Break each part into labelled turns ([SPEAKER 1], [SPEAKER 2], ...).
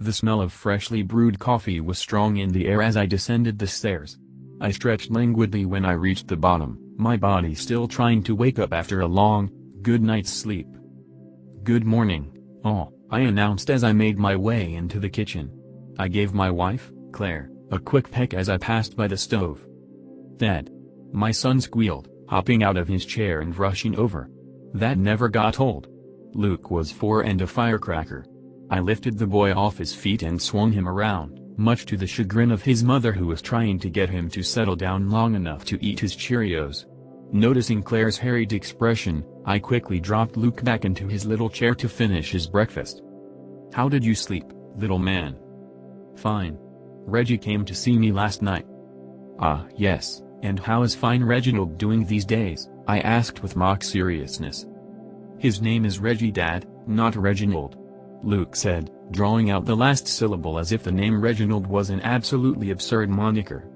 [SPEAKER 1] The smell of freshly brewed coffee was strong in the air as I descended the stairs. I stretched languidly when I reached the bottom, my body still trying to wake up after a long, good night's sleep. "Good morning, all," I announced as I made my way into the kitchen. I gave my wife, Claire, a quick peck as I passed by the stove. "Dad!" my son squealed, hopping out of his chair and rushing over. That never got old. Luke was 4 and a firecracker. I lifted the boy off his feet and swung him around, much to the chagrin of his mother who was trying to get him to settle down long enough to eat his Cheerios. Noticing Claire's harried expression, I quickly dropped Luke back into his little chair to finish his breakfast. "How did you sleep, little man?" "Fine. Reggie came to see me last night." "Ah, yes, and how is fine Reginald doing these days?" I asked with mock seriousness. "His name is Reggie, Dad, not Reginald," Luke said, drawing out the last syllable as if the name Reginald was an absolutely absurd moniker.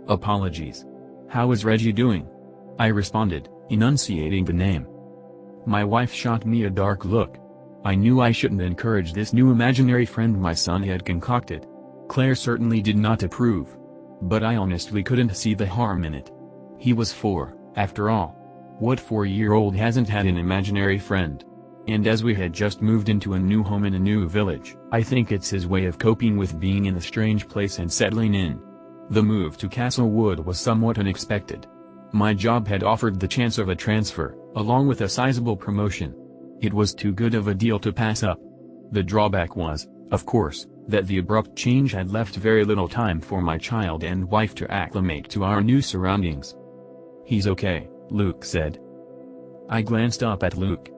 [SPEAKER 1] "Apologies. How is Reggie doing?" I responded, enunciating the name. My wife shot me a dark look. I knew I shouldn't encourage this new imaginary friend my son had concocted. Claire certainly did not approve. But I honestly couldn't see the harm in it. He was 4, after all. What 4-year-old hasn't had an imaginary friend? And as we had just moved into a new home in a new village, I think it's his way of coping with being in a strange place and settling in. The move to Castlewood was somewhat unexpected. My job had offered the chance of a transfer, along with a sizable promotion. It was too good of a deal to pass up. The drawback was, of course, that the abrupt change had left very little time for my child and wife to acclimate to our new surroundings. "He's okay," Luke said. I glanced up at Luke.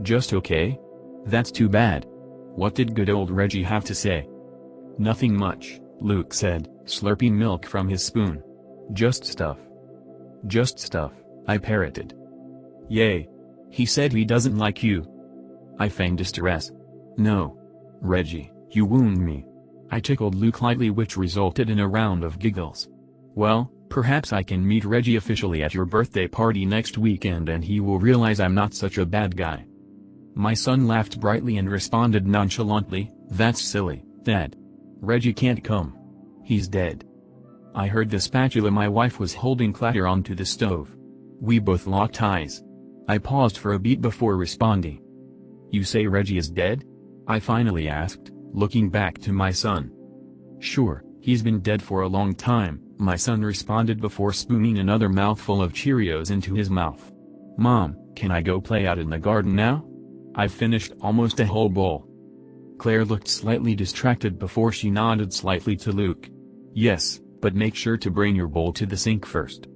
[SPEAKER 1] "Just okay? That's too bad. What did good old Reggie have to say?" "Nothing much," Luke said, slurping milk from his spoon. "Just stuff." "Just stuff," I parroted. "Yay. He said he doesn't like you." I feigned distress. "No. Reggie, you wound me." I tickled Luke lightly, which resulted in a round of giggles. "Well, perhaps I can meet Reggie officially at your birthday party next weekend and he will realize I'm not such a bad guy." My son laughed brightly and responded nonchalantly, "That's silly, Dad. Reggie can't come. He's dead." I heard the spatula my wife was holding clatter onto the stove. We both locked eyes. I paused for a beat before responding. "You say Reggie is dead?" I finally asked, looking back to my son. "Sure, he's been dead for a long time," my son responded before spooning another mouthful of Cheerios into his mouth. "Mom, can I go play out in the garden now? I've finished almost a whole bowl." Claire looked slightly distracted before she nodded slightly to Luke. "Yes, but make sure to bring your bowl to the sink first."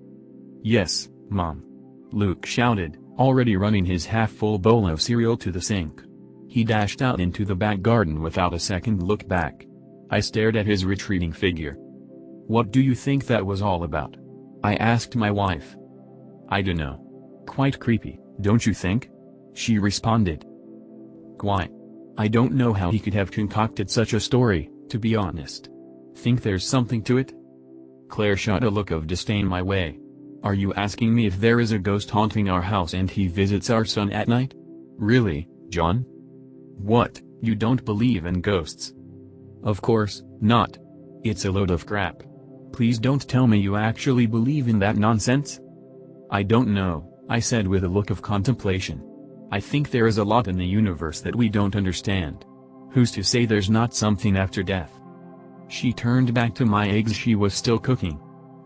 [SPEAKER 1] "Yes, Mom," Luke shouted, already running his half-full bowl of cereal to the sink. He dashed out into the back garden without a second look back. I stared at his retreating figure. "What do you think that was all about?" I asked my wife. "I dunno. Quite creepy, don't you think?" she responded. "Quite. I don't know how he could have concocted such a story, to be honest. Think there's something to it?" Claire shot a look of disdain my way. "Are you asking me if there is a ghost haunting our house and he visits our son at night? Really, John? What, you don't believe in ghosts?" "Of course not. It's a load of crap. Please don't tell me you actually believe in that nonsense." "I don't know," I said with a look of contemplation. "I think there is a lot in the universe that we don't understand. Who's to say there's not something after death?" She turned back to my eggs she was still cooking.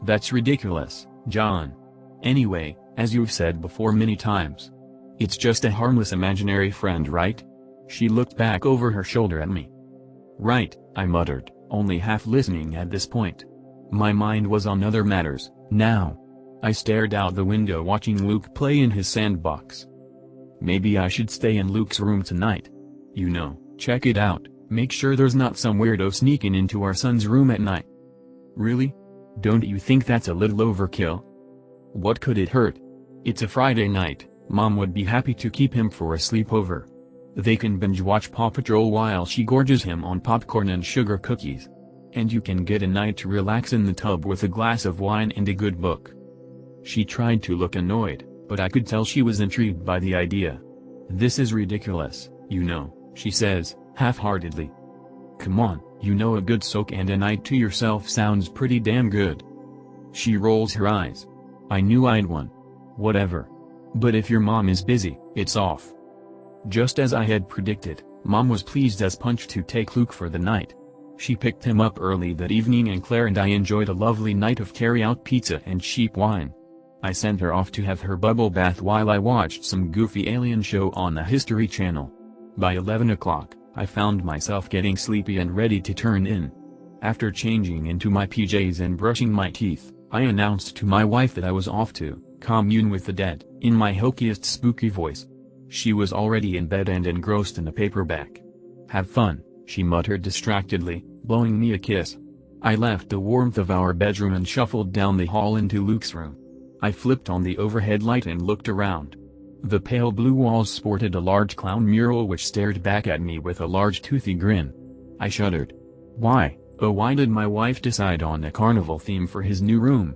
[SPEAKER 1] "That's ridiculous, John. Anyway, as you've said before many times, it's just a harmless imaginary friend, right?" She looked back over her shoulder at me. "Right," I muttered, only half listening at this point. My mind was on other matters, now. I stared out the window watching Luke play in his sandbox. Maybe I should stay in Luke's room tonight. You know, check it out, make sure there's not some weirdo sneaking into our son's room at night. Really? Don't you think that's a little overkill? What could it hurt? It's a Friday night, Mom would be happy to keep him for a sleepover. They can binge-watch Paw Patrol while she gorges him on popcorn and sugar cookies. And you can get a night to relax in the tub with a glass of wine and a good book. She tried to look annoyed, but I could tell she was intrigued by the idea. "This is ridiculous, you know," she says, half-heartedly. Come on, you know a good soak and a night to yourself sounds pretty damn good. She rolls her eyes. I knew I'd won. Whatever. But if your mom is busy, it's off. Just as I had predicted, Mom was pleased as punch to take Luke for the night. She picked him up early that evening and Claire and I enjoyed a lovely night of carry-out pizza and cheap wine. I sent her off to have her bubble bath while I watched some goofy alien show on the History Channel. By 11 o'clock, I found myself getting sleepy and ready to turn in. After changing into my PJs and brushing my teeth, I announced to my wife that I was off to commune with the dead, in my hokiest spooky voice. She was already in bed and engrossed in a paperback. Have fun, she muttered distractedly, blowing me a kiss. I left the warmth of our bedroom and shuffled down the hall into Luke's room. I flipped on the overhead light and looked around. The pale blue walls sported a large clown mural which stared back at me with a large toothy grin. I shuddered. Why, oh why did my wife decide on a carnival theme for his new room?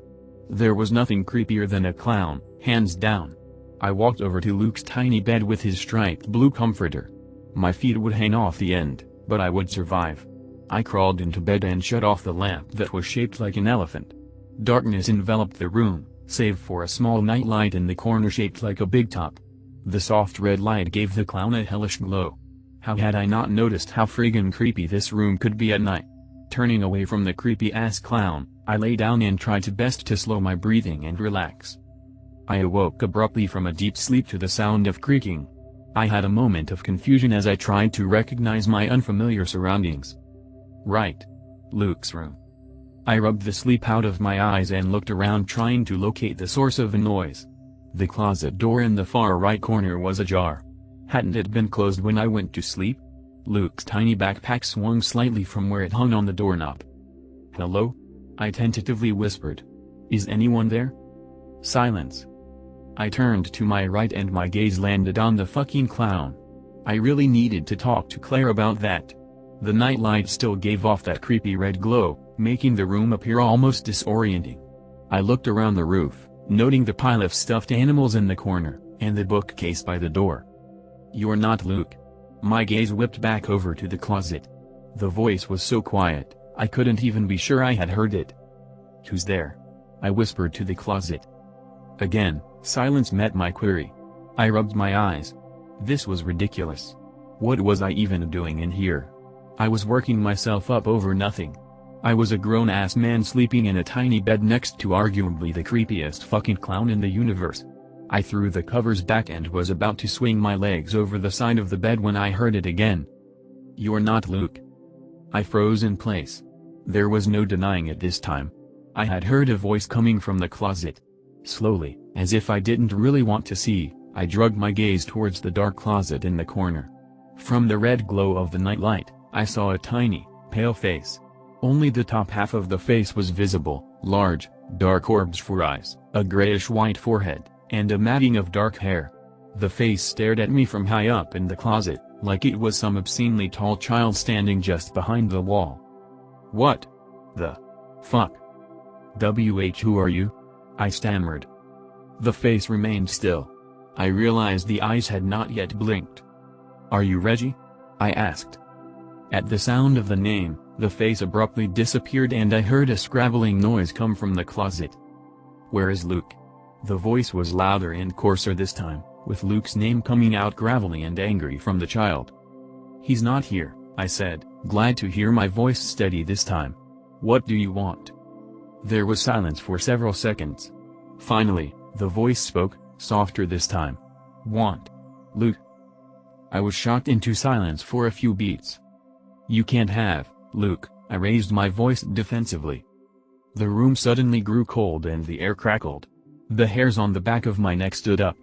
[SPEAKER 1] There was nothing creepier than a clown, hands down. I walked over to Luke's tiny bed with his striped blue comforter. My feet would hang off the end, but I would survive. I crawled into bed and shut off the lamp that was shaped like an elephant. Darkness enveloped the room, save for a small nightlight in the corner shaped like a big top. The soft red light gave the clown a hellish glow. How had I not noticed how friggin' creepy this room could be at night? Turning away from the creepy-ass clown, I lay down and tried to best to slow my breathing and relax. I awoke abruptly from a deep sleep to the sound of creaking. I had a moment of confusion as I tried to recognize my unfamiliar surroundings. Right. Luke's room. I rubbed the sleep out of my eyes and looked around trying to locate the source of the noise. The closet door in the far right corner was ajar. Hadn't it been closed when I went to sleep? Luke's tiny backpack swung slightly from where it hung on the doorknob. Hello? I tentatively whispered. Is anyone there? Silence. I turned to my right and my gaze landed on the fucking clown. I really needed to talk to Claire about that. The nightlight still gave off that creepy red glow, making the room appear almost disorienting. I looked around the roof, noting the pile of stuffed animals in the corner, and the bookcase by the door. You're not Luke. My gaze whipped back over to the closet. The voice was so quiet, I couldn't even be sure I had heard it. Who's there? I whispered to the closet. Again, silence met my query. I rubbed my eyes. This was ridiculous. What was I even doing in here? I was working myself up over nothing. I was a grown-ass man sleeping in a tiny bed next to arguably the creepiest fucking clown in the universe. I threw the covers back and was about to swing my legs over the side of the bed when I heard it again. You're not Luke. I froze in place. There was no denying it this time. I had heard a voice coming from the closet. Slowly, as if I didn't really want to see, I dragged my gaze towards the dark closet in the corner. From the red glow of the nightlight, I saw a tiny, pale face. Only the top half of the face was visible, large, dark orbs for eyes, a grayish-white forehead, and a matting of dark hair. The face stared at me from high up in the closet, like it was some obscenely tall child standing just behind the wall. What the fuck? Who are you? I stammered. The face remained still. I realized the eyes had not yet blinked. Are you Reggie? I asked. At the sound of the name, the face abruptly disappeared and I heard a scrabbling noise come from the closet. Where is Luke? The voice was louder and coarser this time, with Luke's name coming out gravelly and angry from the child. He's not here, I said, glad to hear my voice steady this time. What do you want? There was silence for several seconds. Finally, the voice spoke, softer this time. Want Luke? I was shocked into silence for a few beats. You can't have Luke, I raised my voice defensively. The room suddenly grew cold and the air crackled. The hairs on the back of my neck stood up.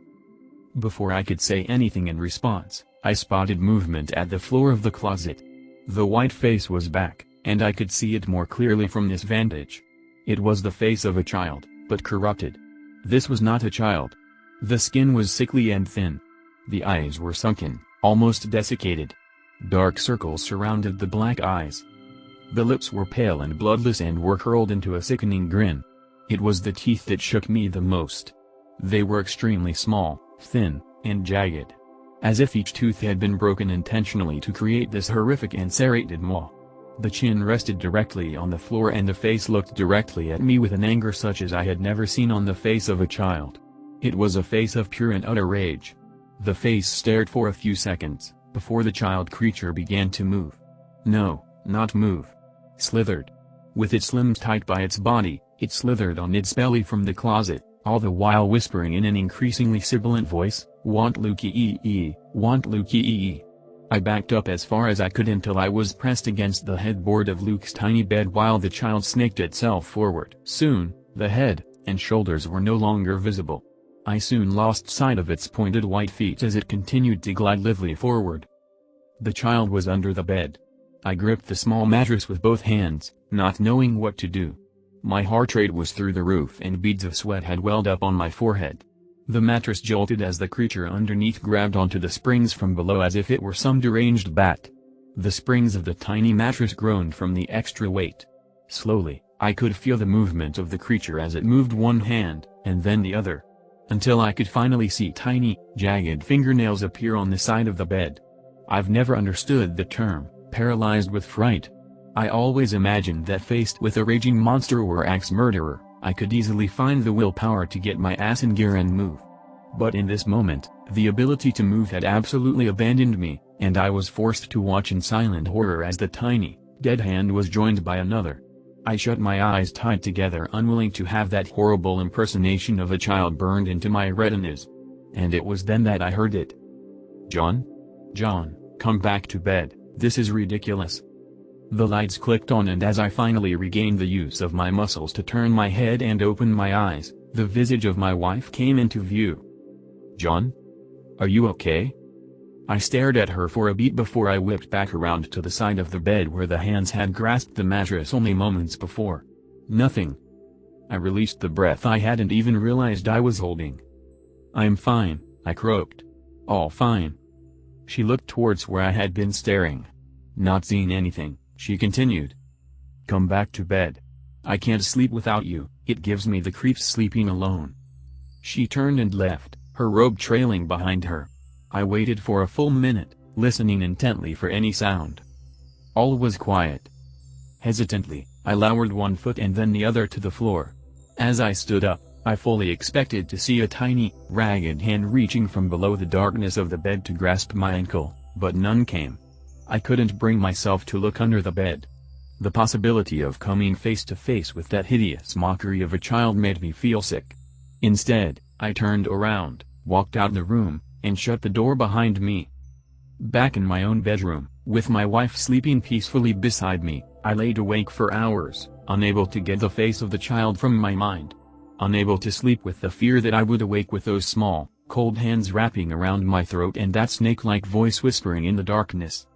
[SPEAKER 1] Before I could say anything in response, I spotted movement at the floor of the closet. The white face was back, and I could see it more clearly from this vantage. It was the face of a child, but corrupted. This was not a child. The skin was sickly and thin. The eyes were sunken, almost desiccated. Dark circles surrounded the black eyes. The lips were pale and bloodless and were curled into a sickening grin. It was the teeth that shook me the most. They were extremely small, thin, and jagged. As if each tooth had been broken intentionally to create this horrific and serrated maw. The chin rested directly on the floor and the face looked directly at me with an anger such as I had never seen on the face of a child. It was a face of pure and utter rage. The face stared for a few seconds, before the child creature began to move. No, not move. Slithered. With its limbs tight by its body, it slithered on its belly from the closet, all the while whispering in an increasingly sibilant voice, "Want Lukey, want Lukey." I backed up as far as I could until I was pressed against the headboard of Luke's tiny bed while the child snaked itself forward. Soon, the head and shoulders were no longer visible. I soon lost sight of its pointed white feet as it continued to glide lithely forward. The child was under the bed. I gripped the small mattress with both hands, not knowing what to do. My heart rate was through the roof and beads of sweat had welled up on my forehead. The mattress jolted as the creature underneath grabbed onto the springs from below as if it were some deranged bat. The springs of the tiny mattress groaned from the extra weight. Slowly, I could feel the movement of the creature as it moved one hand, and then the other. Until I could finally see tiny, jagged fingernails appear on the side of the bed. I've never understood the term, paralyzed with fright. I always imagined that faced with a raging monster or axe murderer, I could easily find the willpower to get my ass in gear and move. But in this moment, the ability to move had absolutely abandoned me, and I was forced to watch in silent horror as the tiny, dead hand was joined by another. I shut my eyes tight together, unwilling to have that horrible impersonation of a child burned into my retinas. And it was then that I heard it. "John? John, come back to bed, this is ridiculous." The lights clicked on, and as I finally regained the use of my muscles to turn my head and open my eyes, the visage of my wife came into view. "John? Are you okay?" I stared at her for a beat before I whipped back around to the side of the bed where the hands had grasped the mattress only moments before. Nothing. I released the breath I hadn't even realized I was holding. "I'm fine," I croaked. "All fine." She looked towards where I had been staring. "Not seeing anything," she continued. "Come back to bed. I can't sleep without you, it gives me the creeps sleeping alone." She turned and left, her robe trailing behind her. I waited for a full minute, listening intently for any sound. All was quiet. Hesitantly, I lowered one foot and then the other to the floor. As I stood up, I fully expected to see a tiny, ragged hand reaching from below the darkness of the bed to grasp my ankle, but none came. I couldn't bring myself to look under the bed. The possibility of coming face to face with that hideous mockery of a child made me feel sick. Instead, I turned around, walked out the room, and shut the door behind me. Back in my own bedroom, with my wife sleeping peacefully beside me, I laid awake for hours, unable to get the face of the child from my mind. Unable to sleep with the fear that I would awake with those small, cold hands wrapping around my throat and that snake-like voice whispering in the darkness.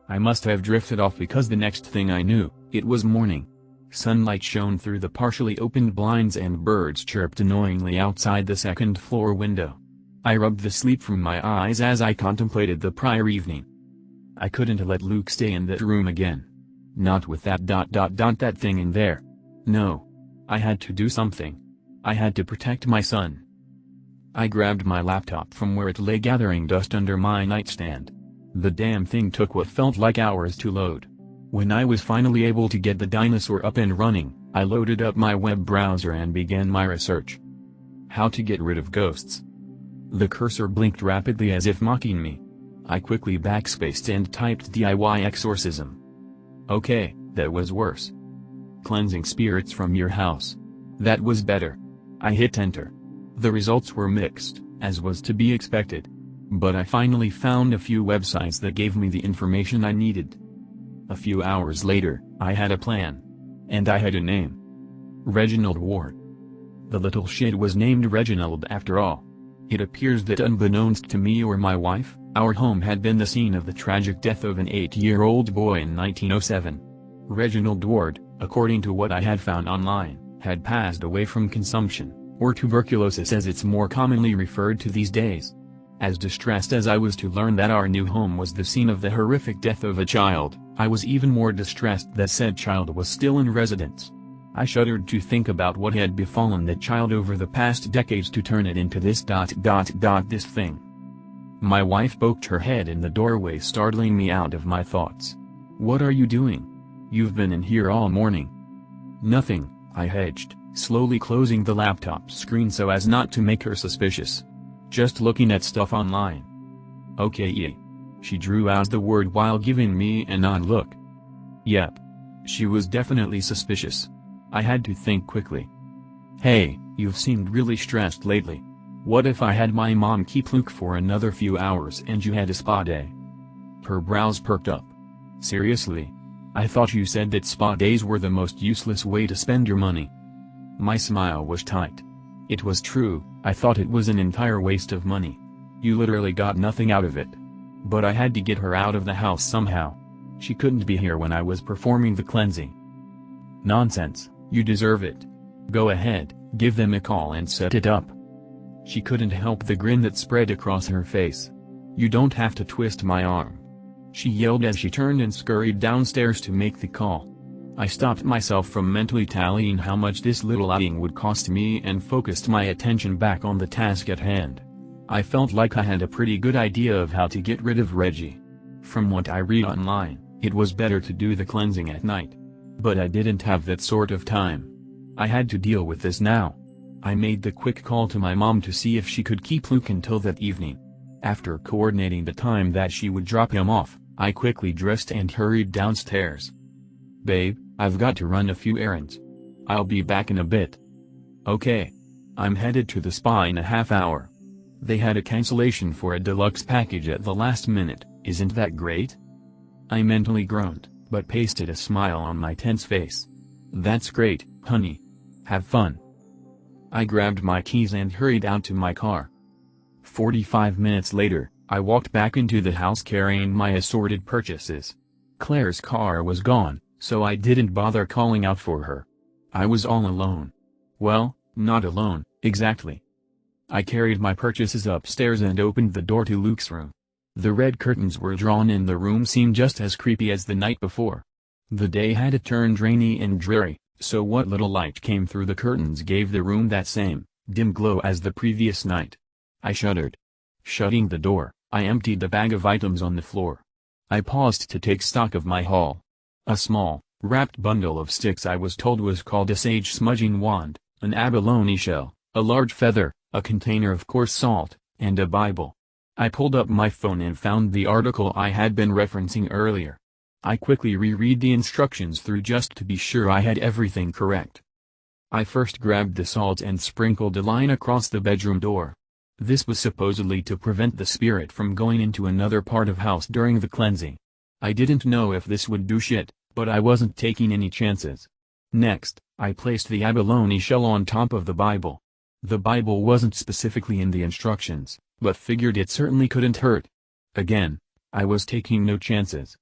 [SPEAKER 1] I must have drifted off because the next thing I knew, it was morning. Sunlight shone through the partially opened blinds and birds chirped annoyingly outside the second-floor window. I rubbed the sleep from my eyes as I contemplated the prior evening. I couldn't let Luke stay in that room again. Not with that thing in there. No. I had to do something. I had to protect my son. I grabbed my laptop from where it lay gathering dust under my nightstand. The damn thing took what felt like hours to load. When I was finally able to get the dinosaur up and running, I loaded up my web browser and began my research. How to get rid of ghosts. The cursor blinked rapidly as if mocking me. I quickly backspaced and typed DIY exorcism. Okay, that was worse. Cleansing spirits from your house. That was better. I hit enter. The results were mixed, as was to be expected. But I finally found a few websites that gave me the information I needed. A few hours later, I had a plan. And I had a name. Reginald Ward. The little shit was named Reginald after all. It appears that unbeknownst to me or my wife, our home had been the scene of the tragic death of an 8-year-old boy in 1907. Reginald Ward, according to what I had found online, had passed away from consumption, or tuberculosis as it's more commonly referred to these days. As distressed as I was to learn that our new home was the scene of the horrific death of a child, I was even more distressed that said child was still in residence. I shuddered to think about what had befallen that child over the past decades to turn it into this thing. My wife poked her head in the doorway, startling me out of my thoughts. "What are you doing?" You've been in here all morning. Nothing, I hedged, slowly closing the laptop screen so as not to make her suspicious. Just looking at stuff online. Okay, yeah. She drew out the word while giving me an odd look. Yep. She was definitely suspicious. I had to think quickly. Hey, you've seemed really stressed lately. What if I had my mom keep Luke for another few hours and you had a spa day? Her brows perked up. Seriously? I thought you said that spa days were the most useless way to spend your money. My smile was tight. It was true, I thought it was an entire waste of money. You literally got nothing out of it. But I had to get her out of the house somehow. She couldn't be here when I was performing the cleansing. Nonsense, you deserve it. Go ahead, give them a call and set it up. She couldn't help the grin that spread across her face. You don't have to twist my arm. She yelled as she turned and scurried downstairs to make the call. I stopped myself from mentally tallying how much this little outing would cost me and focused my attention back on the task at hand. I felt like I had a pretty good idea of how to get rid of Reggie. From what I read online, it was better to do the cleansing at night. But I didn't have that sort of time. I had to deal with this now. I made the quick call to my mom to see if she could keep Luke until that evening. After coordinating the time that she would drop him off, I quickly dressed and hurried downstairs. Babe, I've got to run a few errands. I'll be back in a bit. Okay. I'm headed to the spa in a half hour. They had a cancellation for a deluxe package at the last minute, isn't that great? I mentally groaned, but pasted a smile on my tense face. That's great, honey. Have fun. I grabbed my keys and hurried out to my car. 45 minutes later, I walked back into the house carrying my assorted purchases. Claire's car was gone, so I didn't bother calling out for her. I was all alone. Well, not alone, exactly. I carried my purchases upstairs and opened the door to Luke's room. The red curtains were drawn and the room seemed just as creepy as the night before. The day had turned rainy and dreary, so what little light came through the curtains gave the room that same, dim glow as the previous night. I shuddered. Shutting the door, I emptied the bag of items on the floor. I paused to take stock of my haul. A small, wrapped bundle of sticks I was told was called a sage smudging wand, an abalone shell, a large feather, a container of coarse salt, and a Bible. I pulled up my phone and found the article I had been referencing earlier. I quickly reread the instructions through just to be sure I had everything correct. I first grabbed the salt and sprinkled a line across the bedroom door. This was supposedly to prevent the spirit from going into another part of house during the cleansing. I didn't know if this would do shit, but I wasn't taking any chances. Next, I placed the abalone shell on top of the Bible. The Bible wasn't specifically in the instructions, but figured it certainly couldn't hurt. Again, I was taking no chances.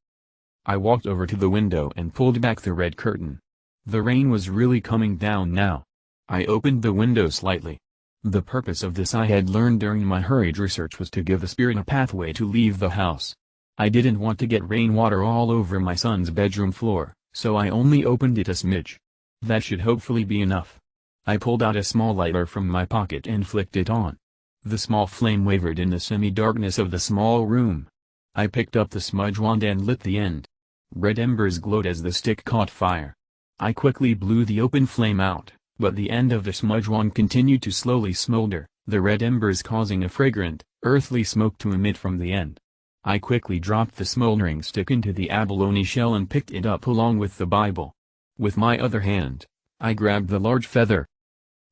[SPEAKER 1] I walked over to the window and pulled back the red curtain. The rain was really coming down now. I opened the window slightly. The purpose of this I had learned during my hurried research was to give the spirit a pathway to leave the house. I didn't want to get rainwater all over my son's bedroom floor, so I only opened it a smidge. That should hopefully be enough. I pulled out a small lighter from my pocket and flicked it on. The small flame wavered in the semi-darkness of the small room. I picked up the smudge wand and lit the end. Red embers glowed as the stick caught fire. I quickly blew the open flame out, but the end of the smudge wand continued to slowly smolder, the red embers causing a fragrant, earthly smoke to emit from the end. I quickly dropped the smoldering stick into the abalone shell and picked it up along with the Bible. With my other hand, I grabbed the large feather.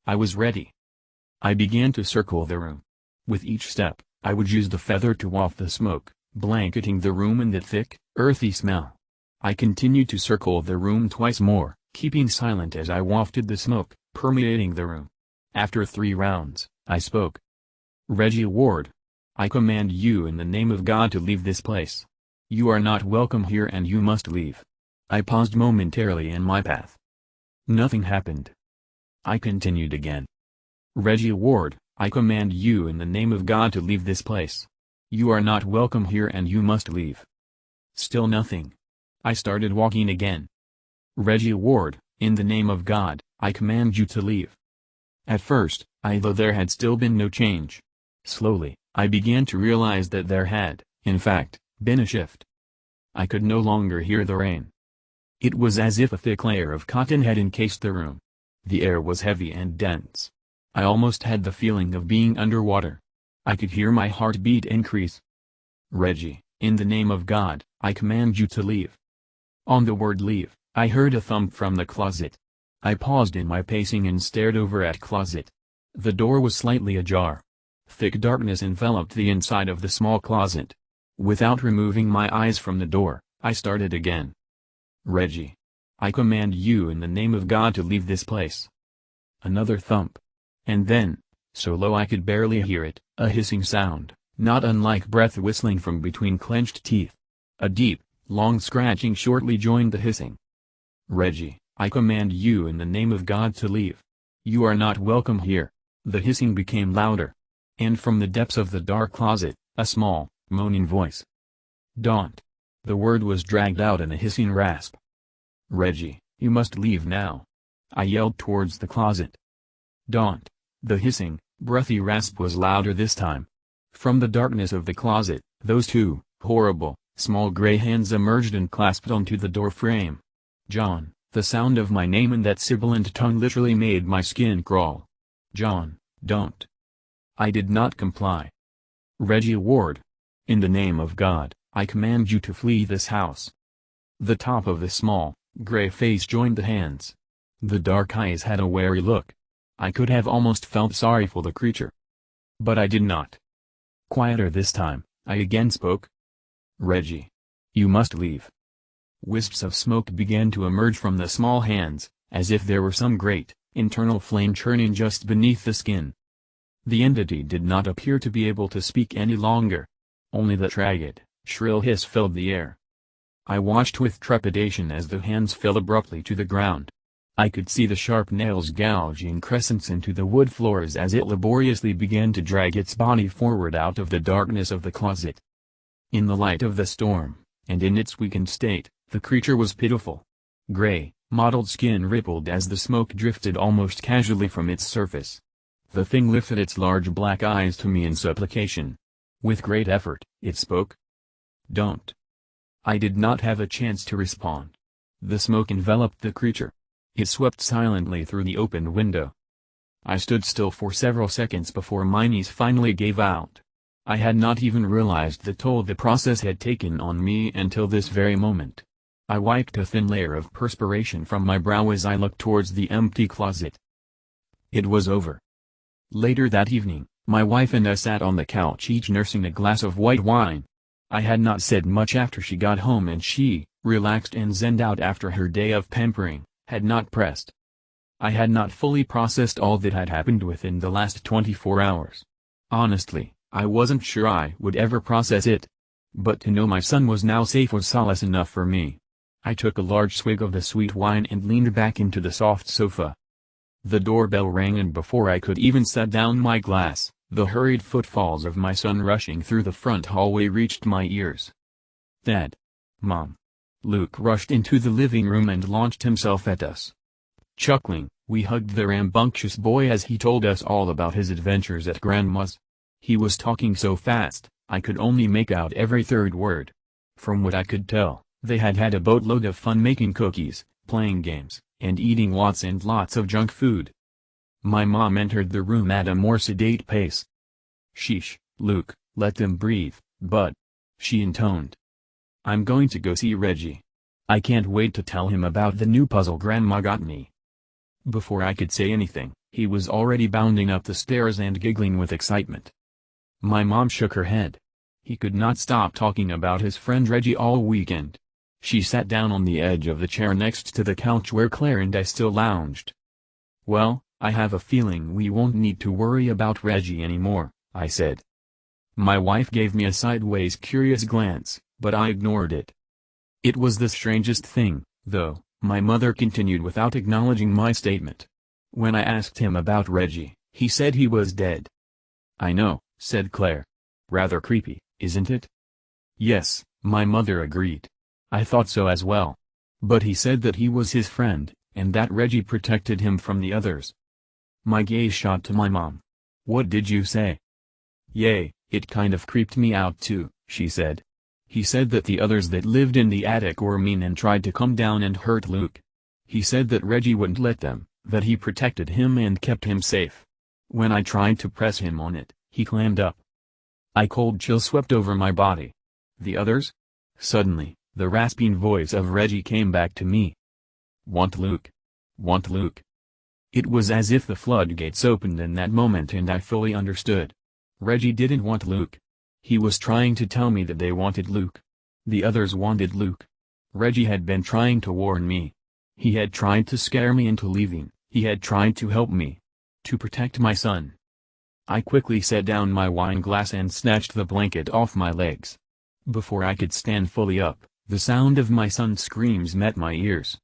[SPEAKER 1] I was ready. I began to circle the room. With each step, I would use the feather to waft the smoke, blanketing the room in the thick, earthy smell. I continued to circle the room twice more, keeping silent as I wafted the smoke, permeating the room. After 3 rounds, I spoke. Reggie Ward. I command you in the name of God to leave this place. You are not welcome here and you must leave. I paused momentarily in my path. Nothing happened. I continued again. Reggie Ward, I command you in the name of God to leave this place. You are not welcome here and you must leave. Still nothing. I started walking again. Reggie Ward, in the name of God, I command you to leave. At first, though there had still been no change. Slowly, I began to realize that there had, in fact, been a shift. I could no longer hear the rain. It was as if a thick layer of cotton had encased the room. The air was heavy and dense. I almost had the feeling of being underwater. I could hear my heartbeat increase. "Reggie, in the name of God, I command you to leave." On the word leave, I heard a thump from the closet. I paused in my pacing and stared over at closet. The door was slightly ajar. Thick darkness enveloped the inside of the small closet. Without removing my eyes from the door, I started again. "Reggie, I command you in the name of God to leave this place." Another thump. And then, so low I could barely hear it, a hissing sound, not unlike breath whistling from between clenched teeth. A deep, long scratching shortly joined the hissing. "Reggie, I command you in the name of God to leave. You are not welcome here." The hissing became louder. And from the depths of the dark closet, a small, moaning voice. "Don't." The word was dragged out in a hissing rasp. "Reggie, you must leave now." I yelled towards the closet. "Don't." The hissing, breathy rasp was louder this time. From the darkness of the closet, those two, horrible, small gray hands emerged and clasped onto the door frame. "John." The sound of my name in that sibilant tongue literally made my skin crawl. "John, don't." I did not comply. "Reggie Ward. In the name of God, I command you to flee this house." The top of the small, gray face joined the hands. The dark eyes had a wary look. I could have almost felt sorry for the creature. But I did not. Quieter this time, I again spoke. "Reggie. You must leave." Wisps of smoke began to emerge from the small hands, as if there were some great, internal flame churning just beneath the skin. The entity did not appear to be able to speak any longer. Only the ragged, shrill hiss filled the air. I watched with trepidation as the hands fell abruptly to the ground. I could see the sharp nails gouging crescents into the wood floors as it laboriously began to drag its body forward out of the darkness of the closet. In the light of the storm, and in its weakened state, the creature was pitiful. Gray, mottled skin rippled as the smoke drifted almost casually from its surface. The thing lifted its large black eyes to me in supplication. With great effort, it spoke. "Don't." I did not have a chance to respond. The smoke enveloped the creature. It swept silently through the opened window. I stood still for several seconds before my knees finally gave out. I had not even realized the toll the process had taken on me until this very moment. I wiped a thin layer of perspiration from my brow as I looked towards the empty closet. It was over. Later that evening, my wife and I sat on the couch each nursing a glass of white wine. I had not said much after she got home and she, relaxed and zenned out after her day of pampering, had not pressed. I had not fully processed all that had happened within the last 24 hours. Honestly, I wasn't sure I would ever process it. But to know my son was now safe was solace enough for me. I took a large swig of the sweet wine and leaned back into the soft sofa. The doorbell rang and before I could even set down my glass, the hurried footfalls of my son rushing through the front hallway reached my ears. "Dad. Mom." Luke rushed into the living room and launched himself at us. Chuckling, we hugged the rambunctious boy as he told us all about his adventures at Grandma's. He was talking so fast, I could only make out every third word. From what I could tell, they had had a boatload of fun making cookies, playing games, and eating lots and lots of junk food. My mom entered the room at a more sedate pace. "Sheesh, Luke, let them breathe, bud," she intoned. "I'm going to go see Reggie. I can't wait to tell him about the new puzzle Grandma got me." Before I could say anything, he was already bounding up the stairs and giggling with excitement. My mom shook her head. He could not stop talking about his friend Reggie all weekend. She sat down on the edge of the chair next to the couch where Claire and I still lounged. "Well, I have a feeling we won't need to worry about Reggie anymore," I said. My wife gave me a sideways curious glance, but I ignored it. "It was the strangest thing, though," my mother continued without acknowledging my statement. "When I asked him about Reggie, he said he was dead." "I know," said Claire. "Rather creepy, isn't it?" "Yes," my mother agreed. "I thought so as well. But he said that he was his friend, and that Reggie protected him from the others." My gaze shot to my mom. "What did you say?" "Yay, it kind of creeped me out too," she said. He said that the others that lived in the attic were mean and tried to come down and hurt Luke. He said that Reggie wouldn't let them, that he protected him and kept him safe. When I tried to press him on it, he clammed up. A cold chill swept over my body. The others? Suddenly, the rasping voice of Reggie came back to me. Want Luke? Want Luke? It was as if the floodgates opened in that moment and I fully understood. Reggie didn't want Luke. He was trying to tell me that they wanted Luke. The others wanted Luke. Reggie had been trying to warn me. He had tried to scare me into leaving, he had tried to help me. To protect my son. I quickly set down my wine glass and snatched the blanket off my legs. Before I could stand fully up, the sound of my son's screams met my ears.